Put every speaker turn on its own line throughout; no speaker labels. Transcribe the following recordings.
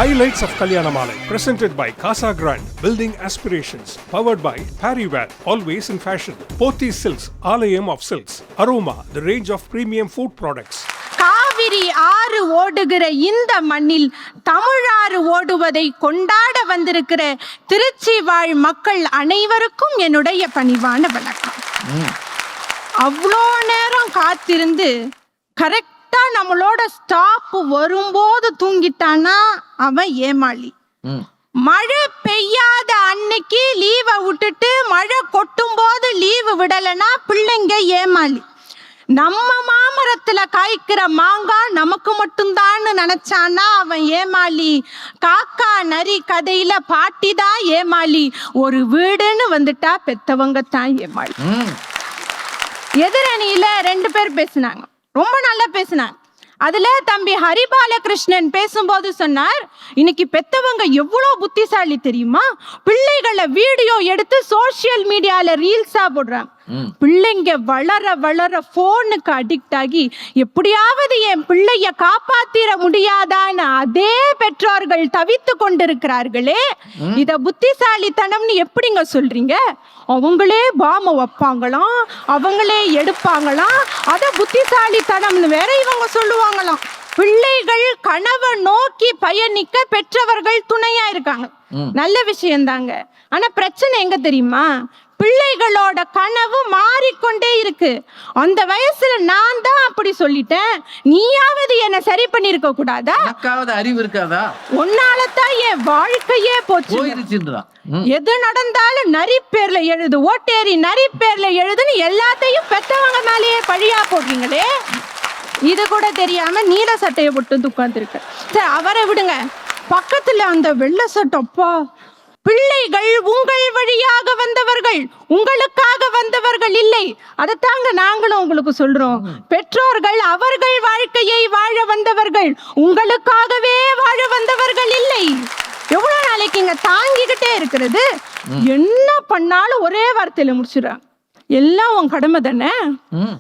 Highlights of Kalyanamala, presented by Casa Grande, building aspirations, powered by Pariware, always in fashion. Pothi Silks, Alayam of Silks, Aroma, the range of premium food products.
Kaveri ஆறு ஓடுகிற இந்த மண்ணில் தமிழாறு ஓடுவதை கொண்டாட வந்திருக்கிற திருச்சி வாழ் மக்கள் அனைவருக்கும் என்னுடைய பணிவான வணக்கம். அவ்வளோ நேரம் காத்திருந்து கரெக்டா நம்மளோட ஸ்டாப் வரும்போது தூங்கிட்டானா அவன் ஏமாளி. மழை பெய்யாத அன்னைக்கு லீவை விட்டுட்டு மழை கொட்டும் போது லீவு விடலைன்னா பிள்ளைங்க ஏமாளி. நம்ம மாமரத்துல காய்க்கிற மாங்காய் நமக்கு மட்டும்தான் நினைச்சானா அவன் ஏமாளி. காக்கா நரி கதையில பாட்டி தான் ஏமாளி. ஒரு வீடுன்னு வந்துட்டா பெத்தவங்க தான் ஏமாளி. எதிரணியில 2 பேர் பேசினாங்க, ரொம்ப நல்லா பேசினாங்க. அதுல தம்பி ஹரிபாலகிருஷ்ணன் பேசும்போது சொன்னார், இன்னைக்கு பெத்தவங்க எவ்வளவு புத்திசாலி தெரியுமா, பிள்ளைகளை வீடியோ எடுத்து சோசியல் மீடியால ரீல்ஸா போடுறாங்க. பிள்ளைங்க வளர வளர போனுக்கு அடிக்ட் ஆகி எப்படியாவது என் பிள்ளைய காப்பாத்திர முடியாதான்னு அதே பெற்றோர்கள் தவித்து கொண்டிருக்கிறார்களே, இத புத்திசாலித்தனம்னு எப்படிங்க சொல்றீங்க? அவங்களே பாம வைப்பாங்களாம், அவங்களே எடுப்பாங்களாம், அத புத்திசாலித்தனம்னு வேற இவங்க சொல்லுவாங்களாம். பிள்ளைகள் கனவை நோக்கி பயணிக்க பெற்றவர்கள் துணையா இருக்காங்க, நல்ல விஷயம் தாங்க. ஆனா பிரச்சனை எங்க தெரியுமா, பிள்ளைகளோட கனவு மாறிக்கொண்டே இருக்கு. அந்த வயசுல நான் தான் அப்படி சொல்லிட்டேன், நீயாவது என்ன சரி பண்ணிருக்க கூடாதா?
அறிவு இருக்காதா?
உன்னாலதான் என் வாழ்க்கையே போச்சு. எது நடந்தாலும் நரி பேர்ல எழுது, ஓட்டேரி நரி பேர்ல எழுதுன்னு எல்லாத்தையும் பெத்தவங்க மேலேயே பழியா போடுறீங்களே. இது கூட தெரியாம நீல சட்டையை போட்டு உட்கார்ந்துருக்க. சரி, அவரை விடுங்க. பக்கத்துல அந்த வெள்ளை சட்டப்பா, பிள்ளைகள் உங்கள் வழியாக வந்தவர்கள், உங்களுக்காக வந்தவர்கள் இல்லை. அதைத்தாங்க நாங்களும் உங்களுக்கு சொல்றோம். பெற்றோர்கள் அவர்கள் வாழ்க்கையை வாழ வந்தவர்கள், உங்களுக்காகவே வாழ வந்தவர்கள் இல்லை. எவ்வளவு நாளைக்கு இங்க தாங்கிக்கிட்டே இருக்கிறது? என்ன பண்ணாலும் ஒரே வார்த்தையில முடிச்சிடறாங்க, எல்லாம் உன் கடமை தானே,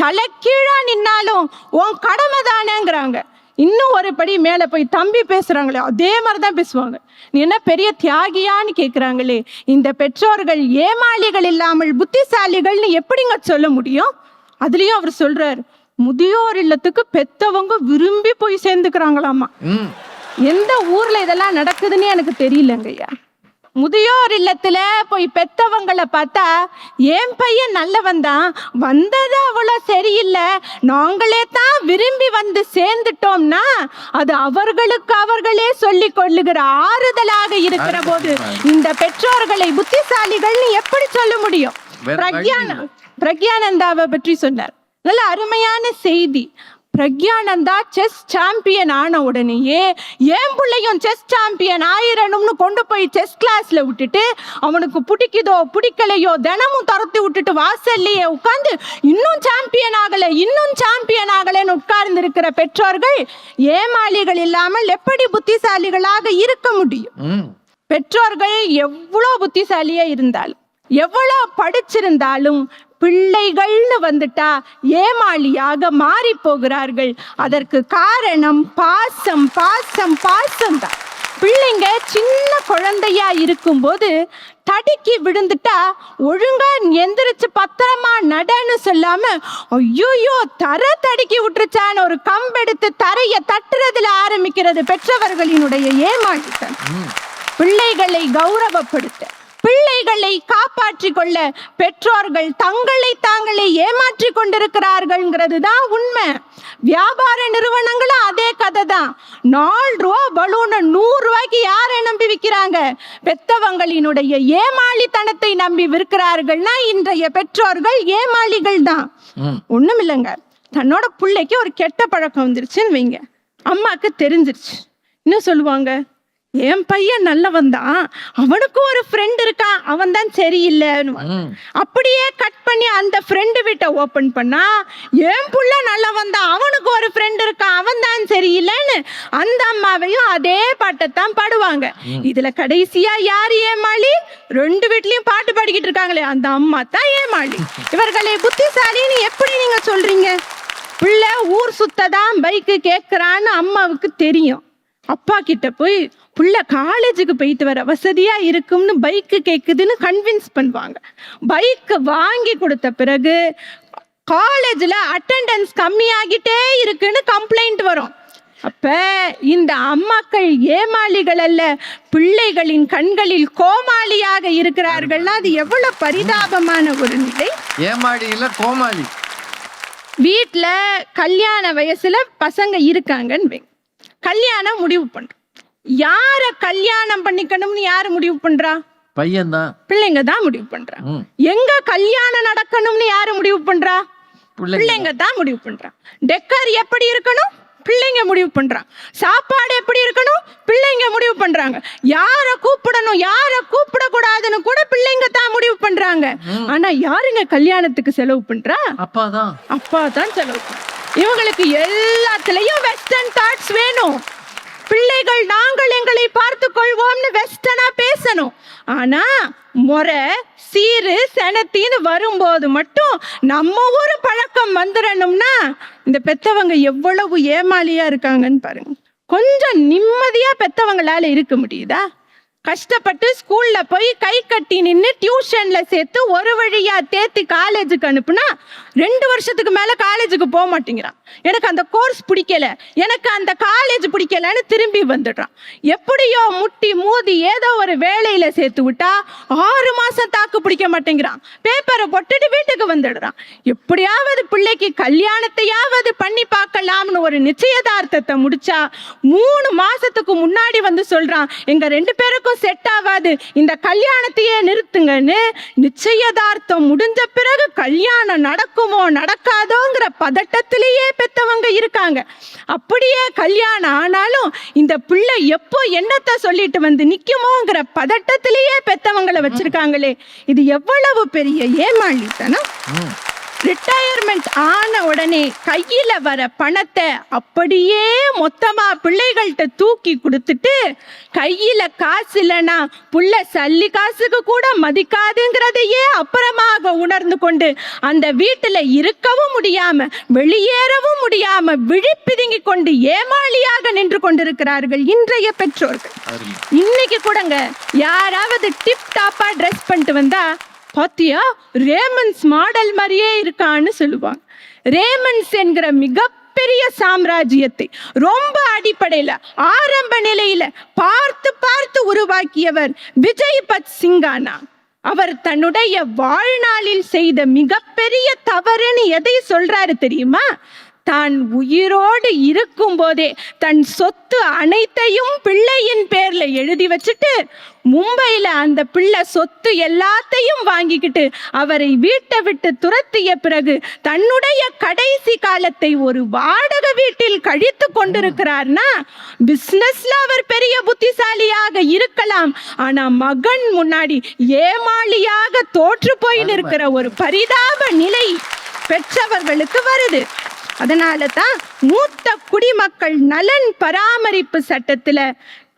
தலை கீழா நின்னாலும் உன் கடமை தானேங்கிறாங்க. இன்னும் ஒரு படி மேல போய் தம்பி பேசுறாங்களே அதே மாதிரிதான் பேசுவாங்க. நீ என்ன பெரிய தியாகியான்னு கேக்குறாங்களே. இந்த பெற்றோர்கள் ஏமாளிகள் இல்லாமல் புத்திசாலிகள்னு எப்படிங்க சொல்ல முடியும்? அதுலயும் அவர் சொல்றாரு, முதியோர் இல்லத்துக்கு பெத்தவங்க விரும்பி போய் சேர்ந்துக்கிறாங்களாமா. எந்த ஊர்ல இதெல்லாம் நடக்குதுன்னு எனக்கு தெரியலங்கய்யா. முதியோர் இல்லத்துல போய் பெத்தவங்களை பார்த்தா, என் பையன் நல்லவன் தான், வந்தது அவ்வளோ சரியில்லை, நாங்களே தான் விரும்பி வந்து சேர்ந்துட்டோம்னா அது அவர்களுக்கு அவர்களே சொல்லிக் கொள்ளுகிற ஆறுதலாக இருக்கிற போது இந்த பெற்றோர்களை புத்திசாலிகள்னு எப்படி சொல்ல முடியும்? பிரக்யானந்தாவை பற்றி சொன்னார், நல்ல அருமையான செய்தி. பிரக்யானந்தா செஸ் சாம்பியன் ஆன உடனேயே என் பிள்ளையும் செஸ் சாம்பியன் ஆயிரணும்னு கொண்டு போய் செஸ் கிளாஸ்ல விட்டுட்டு, அவனுக்கு பிடிக்குதோ பிடிக்கலையோ தினமும் துரத்தி விட்டுட்டு வாசல்லையே உட்கார்ந்து இன்னும் சாம்பியன் ஆகல இன்னும் சாம்பியன் ஆகலன்னு உட்கார்ந்து இருக்கிற பெற்றோர்கள் ஏமாளிகள் இல்லாமல் எப்படி புத்திசாலிகளாக இருக்க முடியும்? பெற்றோர்கள் எவ்வளவு புத்திசாலியா இருந்தாலும், எவ்வளவு படிச்சிருந்தாலும் பிள்ளைகள்னு வந்துட்டா ஏமாளியாக மாறி போகிறார்கள். அதற்கு காரணம் பாசம், பாசம், பாசம் தான். பிள்ளைங்க சின்ன குழந்தையா இருக்கும்போது தடுக்கி விழுந்துட்டா ஒழுங்கா எந்திரிச்சு பத்திரமா நடன்னு சொல்லாம, ஐயோயோ தர தடுக்கி விட்டுருச்சான்னு ஒரு கம்பெடுத்து தரைய தட்டுறதுல ஆரம்பிக்கிறது பெற்றவர்களினுடைய ஏமாளித்தனம். பிள்ளைகளை கௌரவப்படுத்த, பிள்ளைகளை காப்பாற்றி கொள்ள பெற்றோர்கள் தங்களை தாங்களே ஏமாற்றி கொண்டிருக்கிறார்கள்ங்கிறது தான் உண்மை. வியாபார நிறுவனங்களும் அதே கதை தான். 4 ரூபா பலூனை 100 ரூபாய்க்கு யாரை நம்பி விற்கிறாங்க? பெத்தவங்களினுடைய ஏமாளித்தனத்தை நம்பி விற்கிறார்கள்னா இன்றைய பெற்றோர்கள் ஏமாளிகள் தான். ஒண்ணும் இல்லைங்க, தன்னோட பிள்ளைக்கு ஒரு கெட்ட பழக்கம் வந்துருச்சுன்னு வைங்க, அம்மாக்கு தெரிஞ்சிருச்சு, என்ன சொல்லுவாங்க? என் பையன் நல்லவன் தான், அவனுக்கு ஒரு ஃப்ரெண்ட் இருக்கான், அவன் தான் சரியில்லைன்னு. அப்படியே கட் பண்ணி அந்த ஃப்ரெண்டு வீட்டை ஓபன் பண்ணா, என் புள்ள நல்லவன் தான், அவனுக்கு ஒரு ஃப்ரெண்ட் இருக்கான், அவன் தான் சரியில்லைன்னு அந்த அம்மாவையும் அதே பாட்டைத்தான் பாடுவாங்க. இதுல கடைசியா யாரு ஏமாளி? 2 வீட்லயும் பாட்டு பாடிக்கிட்டு இருக்காங்களே அந்த அம்மா தான் ஏமாளி. இவர்களை புத்திசாலின்னு எப்படி நீங்க சொல்றீங்க? பிள்ளை ஊர் சுத்ததான் பைக்கு கேட்கிறான்னு அம்மாவுக்கு தெரியும், அப்பா கிட்ட போய் புள்ள காலேஜுக்கு போயிட்டு வர வசதியா இருக்கும்னு பைக்கு கேக்குதுன்னு கன்வின்ஸ் பண்ணுவாங்க. பைக்கு வாங்கி கொடுத்த பிறகு காலேஜில் அட்டெண்டன்ஸ் கம்மியாகிட்டே இருக்குன்னு கம்ப்ளைண்ட் வரும். அப்ப இந்த அம்மாக்கள் ஏமாளிகள் அல்ல, பிள்ளைகளின் கண்களில் கோமாளியாக இருக்கிறார்கள்னா அது எவ்வளவு பரிதாபமான ஒரு நிலை.
ஏமாளி இல்ல கோமாளி.
வீட்டுல கல்யாண வயசுல பசங்க இருக்காங்கன்னு கல்யாணம் முடிவு பண்றோம். யார கல்யாணம் பண்ணிக்கணும்னு யாரு முடிவு பண்றா?
பையன்தான்,
பிள்ளைங்க தான் முடிவு பண்றா. எங்க கல்யாணம் நடக்கணும்னு யாரு முடிவு பண்றா? பிள்ளைங்க தான் முடிவு பண்றா. டெக்கர் எப்படி இருக்கணும்? பிள்ளைங்க முடிவு பண்றாங்க. சாப்பாடு எப்படி இருக்கணும்? பிள்ளைங்க முடிவு பண்றாங்க. யார கூப்பிடணும் யார கூப்பிடக்கூடாதுன்னு கூட பிள்ளைங்க தான் முடிவு பண்றாங்க. ஆனா யாருங்க கல்யாணத்துக்கு செலவு பண்றா? அப்பா தான் செலவு பண்றா. இவங்களுக்கு எல்லாத்துலயும் வெஸ்டர்ன் தாட்ஸ் வேணும். பிள்ளைகள் நாங்கள் எங்களை பார்த்து கொள்வோம்னு வெஸ்டர்னா பேசணும். ஆனா முறை சீரு செனத்தின்னு வரும்போது மட்டும் நம்ம ஊரு பழக்கம் வந்துடணும்னா இந்த பெத்தவங்க எவ்வளவு ஏமாளியா இருக்காங்கன்னு பாருங்க. கொஞ்சம் நிம்மதியா பெத்தவங்களால இருக்க முடியுதா? கஷ்டப்பட்டு ஸ்கூல்ல போய் கை கட்டி நின்று டியூஷன்ல சேர்த்து ஒரு வழியா தேத்தி காலேஜுக்கு அனுப்புனா 2 வருஷத்துக்கு மேல காலேஜுக்கு போக மாட்டேங்கிறான். எனக்கு அந்த கோர்ஸ் பிடிக்கல, எனக்கு அந்த காலேஜ் பிடிக்கலன்னு திரும்பி வந்துடுறான். எப்படியோ முட்டி மோதி ஏதோ ஒரு வேலையில சேர்த்து விட்டா 6 மாசம் தாக்கு பிடிக்க மாட்டேங்கிறான். பேப்பரை போட்டுட்டு வீட்டுக்கு வந்துடுறான். எப்படியாவது பிள்ளைக்கு கல்யாணத்தையாவது பண்ணி பார்க்கலாம்னு ஒரு நிச்சயதார்த்தத்தை முடிச்சா 3 மாசத்துக்கு முன்னாடி வந்து சொல்றான், எங்க 2 பேருக்கும் செட் ஆகாது, இந்த கல்யாணத்தையே நிறுத்துங்கன்னு. நிச்சயதார்த்தம் முடிஞ்ச பிறகு கல்யாணம் நடக்குமோ நடக்காதோங்கிற பதட்டத்திலேயே பெத்தவங்க இருக்காங்க. அப்படியே கல்யாணம் ஆனாலும் இந்த பிள்ளை எப்போ என்னத்தை சொல்லிட்டு வந்து நிக்குமோங்கிற பதட்டத்திலேயே பெத்தவங்களை வச்சிருக்காங்களே, இது எவ்வளவு பெரிய ஏமாளித்தனம். ரிட்டையர்மெண்ட் ஆன உடனே கையில வர பணத்தை அப்படியே மொத்தமா பிள்ளைகள்கிட்ட தூக்கி கொடுத்துட்டு, கையில காசு இல்லைன்னா புள்ள சல்லி காசுக்கு கூட மதிக்காதுங்கிறதையே அப்புறமாக உணர்ந்து கொண்டு அந்த வீட்டுல இருக்கவும் முடியாம வெளியேறவும் முடியாம விழிப்பிதுங்கி கொண்டு ஏமாளியாக நின்று கொண்டிருக்கிறார்கள் இன்றைய பெற்றோர்கள். இன்னைக்கு கூடங்க யாராவது டிப் டாப்பா ட்ரெஸ் பண்ணிட்டு வந்தா, பாத்தியா ரேமன்ஸ் மாடல் மாதிரியே இருக்கான்னு சொல்லுவாங்க. ரேமன்ஸ் என்கிற மிகப்பெரிய சாம்ராஜ்யத்தை ரொம்ப அடிப்படையில ஆரம்ப நிலையில பார்த்து பார்த்து உருவாக்கியவர் விஜய் பத் சிங்கானா. அவர் தன்னுடைய வாழ்நாளில் செய்த மிகப்பெரிய தவறுன்னு எதை சொல்றாரு தெரியுமா? தான் உயிரோடு இருக்கும் போதே தன் சொத்து அனைத்தையும் பிள்ளையின் பேர்ல எழுதி வச்சுட்டு மும்பையில அந்த பிள்ளை சொத்து எல்லாத்தையும் வாங்கிக்கிட்டு அவரை வீட்டை விட்டு துரத்திய பிறகு தன்னுடைய கடைசி காலத்தை ஒரு வாடகை வீட்டில் கழித்து கொண்டிருக்கிறார்னா, பிசினஸ்ல அவர் பெரிய புத்திசாலியாக இருக்கலாம், ஆனா மகன் முன்னாடி ஏமாளியாக தோற்று போய் நிற்கிற ஒரு பரிதாப நிலை பெற்றவர்களுக்கு வருது. அதனால தான் மூத்த குடிமக்கள் நலன் பராமரிப்பு சட்டத்துல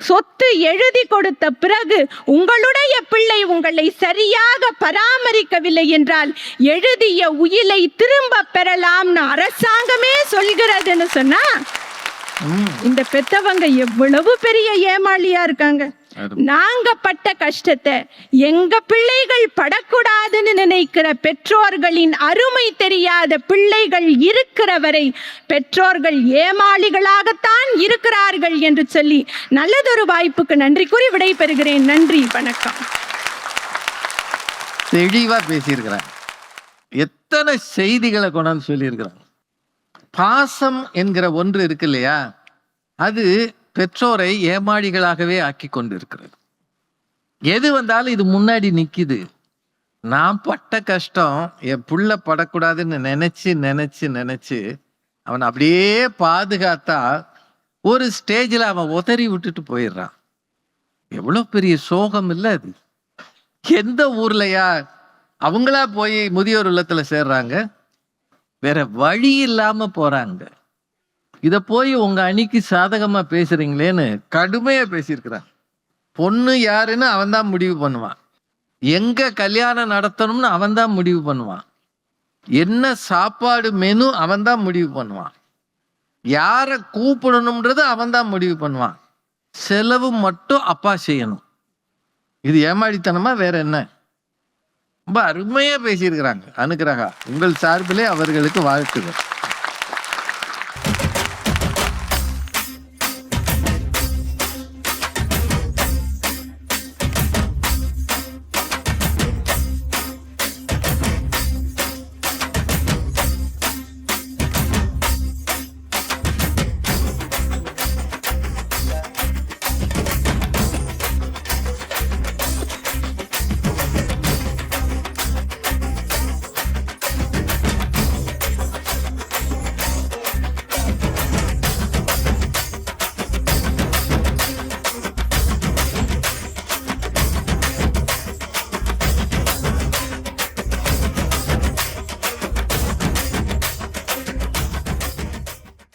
சொத்து எழுதி கொடுத்த பிறகு உங்களுடைய பிள்ளை உங்களை சரியாக பராமரிக்கவில்லை என்றால் எழுதிய உயிலை திரும்ப பெறலாம்னு அரசாங்கமே சொல்கிறதுன்னு சொன்னா, இந்த பெத்தவங்க எவ்வளவு பெரிய ஏமாளியா இருக்காங்க. நாங்க பட்ட கஷ்டத்தை எங்க பிள்ளைகள் படக்கூடாதுன்னு நினைக்கிற பெற்றோர்களின் அருமை தெரியாத பிள்ளைகள் இருக்கிற வரை பெற்றோர்கள் ஏமாளிகளாகத்தான் இருக்கிறார்கள் என்று சொல்லி நல்லதொரு வாய்ப்புக்கு நன்றி கூறி விடை பெறுகிறேன். நன்றி, வணக்கம்.
தெளிவா பேசியிருக்கிறாங்க. எத்தனை செய்திகளை கொண்டாந்து சொல்லியிருக்கிறாங்க. பாசம் என்கிற ஒன்று இருக்கு இல்லையா, அது பெற்றோரை ஏமாளிகளாகவே ஆக்கி கொண்டு இருக்கிறது. எது வந்தாலும் இது முன்னாடி நிக்குது. நான் பட்ட கஷ்டம் என் புள்ள படக்கூடாதுன்னு நினைச்சு நினைச்சு நினைச்சு அவன் அப்படியே பாதுகாத்தா ஒரு ஸ்டேஜில் அவன் உதறி விட்டுட்டு போயிடுறான். எவ்வளோ பெரிய சோகம் இல்லை அது. எந்த ஊர்லயா அவங்களா போய் முதியோர் இல்லத்துல சேர்றாங்க, வேற வழி இல்லாம போறாங்க. இத போய் உங்க அணிக்கு சாதகமா பேசுறீங்களேன்னு கடுமையா பேசியிருக்கிறான். பொண்ணு யாருன்னு அவன் தான் முடிவு பண்ணுவான், எங்க கல்யாணம் நடத்தணும்னு அவன் தான் முடிவு பண்ணுவான், என்ன சாப்பாடு மெனு அவன் தான் முடிவு பண்ணுவான், யாரை கூப்பிடணும்ன்றது அவன் தான் முடிவு பண்ணுவான். செலவு மட்டும் அப்பா செய்யணும். இது ஏமாடித்தனமா வேற என்ன? ரொம்ப அருமையா பேசியிருக்கிறாங்க அனுகிரகா. உங்கள் சார்பிலே அவர்களுக்கு வாழ்த்துகள்.